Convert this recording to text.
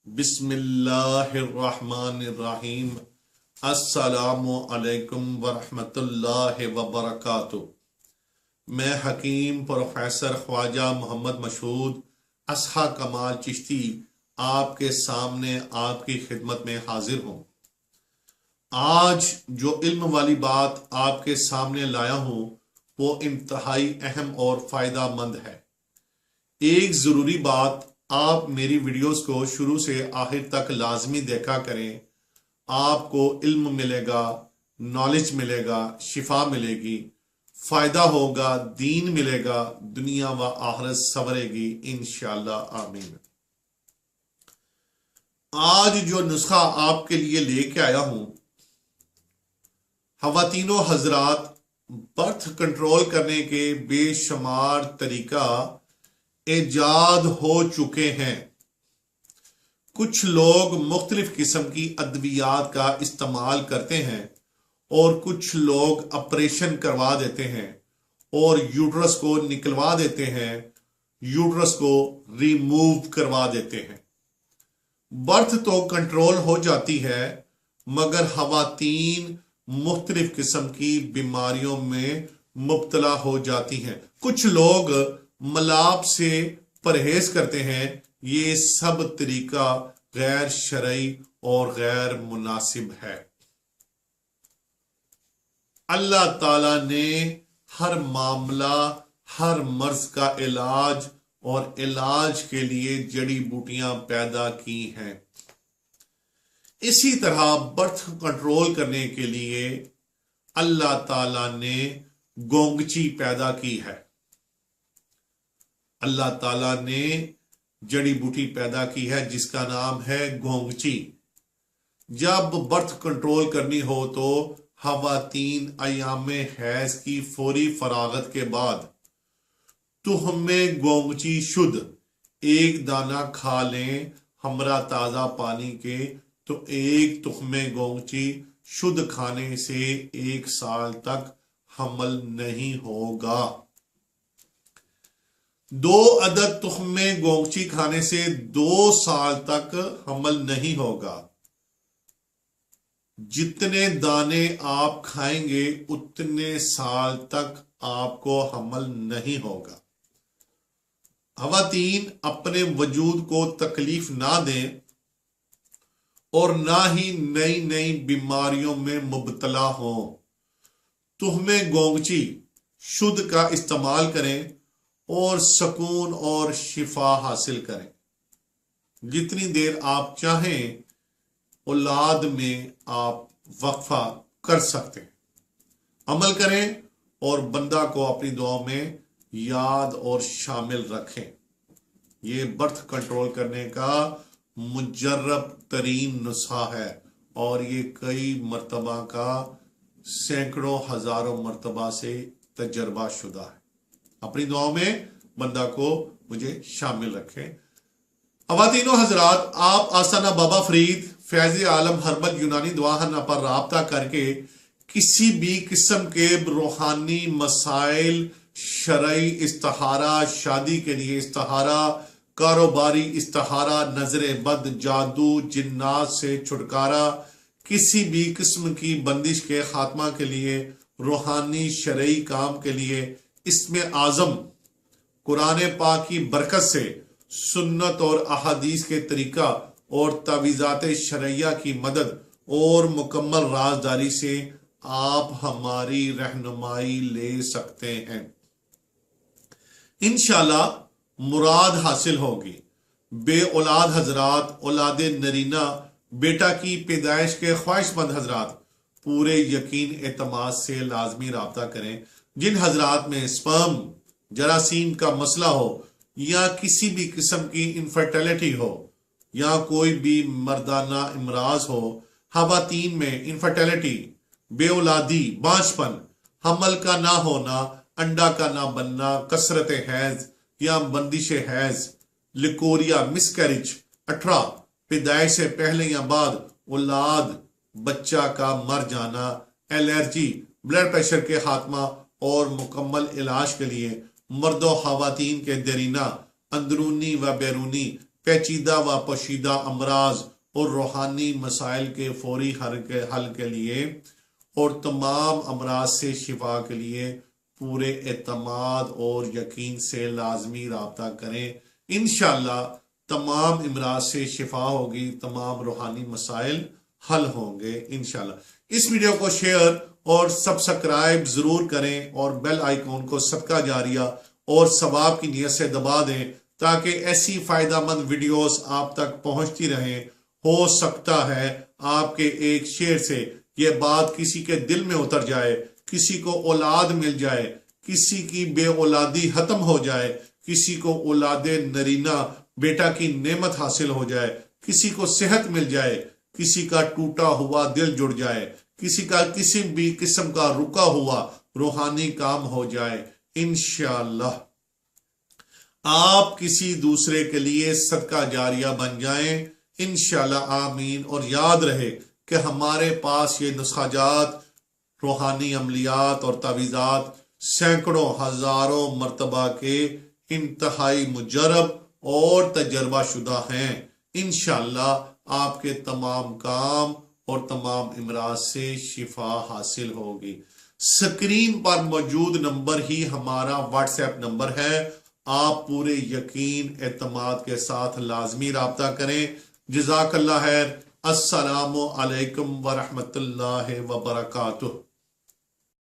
بسم اللہ الرحمن الرحیم۔ السلام علیکم ورحمۃ اللہ وبرکاتہ۔ میں حکیم پروفیسر خواجہ محمد مشہود اصحا کمال چشتی آپ کے سامنے آپ کی خدمت میں حاضر ہوں۔ آج جو علم والی بات آپ کے سامنے لایا ہوں وہ انتہائی اہم اور فائدہ مند ہے۔ ایک ضروری بات، آپ میری ویڈیوز کو شروع سے آخر تک لازمی دیکھا کریں، آپ کو علم ملے گا، نالج ملے گا، شفا ملے گی، فائدہ ہوگا، دین ملے گا، دنیا و آخرت سنورے گی انشاءاللہ آمین۔ آج جو نسخہ آپ کے لیے لے کے آیا ہوں، خواتین و حضرات، برتھ کنٹرول کرنے کے بے شمار طریقہ ایجاد ہو چکے ہیں۔ کچھ لوگ مختلف قسم کی ادویات کا استعمال کرتے ہیں اور کچھ لوگ آپریشن کروا دیتے ہیں اور یوٹرس کو نکلوا دیتے ہیں، یوٹرس کو ریموو کروا دیتے ہیں۔ برتھ تو کنٹرول ہو جاتی ہے مگر خواتین مختلف قسم کی بیماریوں میں مبتلا ہو جاتی ہیں۔ کچھ لوگ ملاب سے پرہیز کرتے ہیں۔ یہ سب طریقہ غیر شرعی اور غیر مناسب ہے۔ اللہ تعالیٰ نے ہر معاملہ، ہر مرض کا علاج اور علاج کے لیے جڑی بوٹیاں پیدا کی ہیں۔ اسی طرح برتھ کنٹرول کرنے کے لیے اللہ تعالیٰ نے گونگچی پیدا کی ہے۔ اللہ تعالیٰ نے جڑی بوٹی پیدا کی ہے جس کا نام ہے گونگچی۔ جب برتھ کنٹرول کرنی ہو تو خواتین ایام حیض کی فوری فراغت کے بعد تخم گونگچی شدھ ایک دانہ کھا لیں ہمراہ تازہ پانی کے، تو ایک تخم گونگچی شدھ کھانے سے 1 سال تک حمل نہیں ہوگا۔ 2 عدد تخم گونگچی کھانے سے 2 سال تک حمل نہیں ہوگا۔ جتنے دانے آپ کھائیں گے اتنے سال تک آپ کو حمل نہیں ہوگا۔ خواتین اپنے وجود کو تکلیف نہ دیں اور نہ ہی نئی بیماریوں میں مبتلا ہوں۔ تخم گونگچی شدھ کا استعمال کریں اور سکون اور شفا حاصل کریں۔ جتنی دیر آپ چاہیں اولاد میں آپ وقفہ کر سکتے ہیں۔ عمل کریں اور بندہ کو اپنی دعاؤں میں یاد اور شامل رکھیں۔ یہ برتھ کنٹرول کرنے کا مجرب ترین نسخہ ہے اور یہ کئی مرتبہ کا، سینکڑوں ہزاروں مرتبہ سے تجربہ شدہ ہے۔ اپنی دعاؤں میں بندہ کو مجھے شامل رکھیں۔ خواتین و حضرات، آپ آستانہ بابا فرید فیض عالم ہربل یونانی دواخانہ پر رابطہ کر کے کسی بھی قسم کے روحانی مسائل، شرعی استخارہ، شادی کے لیے استخارہ، کاروباری استخارہ، نظر بد، جادو، جنات سے چھٹکارا، کسی بھی قسم کی بندش کے خاتمہ کے لیے، روحانی شرعی کام کے لیے اسم اعظم قرآن پاک کی برکت سے، سنت اور احادیث کے طریقہ اور تعویذات شرعیہ کی مدد اور مکمل رازداری سے آپ ہماری رہنمائی لے سکتے ہیں۔ انشاءاللہ مراد حاصل ہوگی۔ بے اولاد حضرات، اولاد نرینہ بیٹا کی پیدائش کے خواہش مند حضرات پورے یقین اعتماد سے لازمی رابطہ کریں۔ جن حضرات میں سپرم جراثیم کا مسئلہ ہو یا کسی بھی قسم کی انفرٹیلٹی ہو یا کوئی بھی مردانہ امراض ہو، خواتین میں انفرٹیلٹی، بے اولادی، بانجھپن، حمل کا نہ ہونا، انڈا کا نہ بننا، کثرت حیض یا بندش حیض، لیکوریا، مسکیریج، 18 پیدائش سے پہلے یا بعد اولاد بچہ کا مر جانا، الرجی، بلڈ پریشر کے خاتمہ اور مکمل علاج کے لیے مرد و خواتین کے درینہ، اندرونی و بیرونی پیچیدہ و پوشیدہ امراض اور روحانی مسائل کے فوری حل کے لیے اور تمام امراض سے شفا کے لیے پورے اعتماد اور یقین سے لازمی رابطہ کریں۔ انشاءاللہ تمام امراض سے شفا ہوگی، تمام روحانی مسائل حل ہوں گے انشاءاللہ۔ اس ویڈیو کو شیئر اور سبسکرائب ضرور کریں اور بیل آئیکن کو صدقہ جاریہ اور ثواب کی نیت سے دبا دیں تاکہ ایسی فائدہ مند ویڈیوز آپ تک پہنچتی رہیں۔ ہو سکتا ہے آپ کے ایک شیئر سے یہ بات کسی کے دل میں اتر جائے، کسی کو اولاد مل جائے، کسی کی بے اولادی ختم ہو جائے، کسی کو اولاد نرینہ بیٹا کی نعمت حاصل ہو جائے، کسی کو صحت مل جائے، کسی کا ٹوٹا ہوا دل جڑ جائے، کسی کا کسی بھی قسم کا رکا ہوا روحانی کام ہو جائے انشاءاللہ۔ آپ کسی دوسرے کے لیے صدقہ جاریہ بن جائیں انشاءاللہ، آمین۔ اور یاد رہے کہ ہمارے پاس یہ نسخہ جات، روحانی عملیات اور تعویذات سینکڑوں ہزاروں مرتبہ کے انتہائی مجرب اور تجربہ شدہ ہیں۔ انشاءاللہ آپ کے تمام کام اور تمام امراض سے شفا حاصل ہوگی۔ سکرین پر موجود نمبر ہی ہمارا واٹس ایپ نمبر ہے، آپ پورے یقین اعتماد کے ساتھ لازمی رابطہ کریں۔ جزاک اللہ خیر۔ السلام علیکم ورحمۃ اللہ وبرکاتہ۔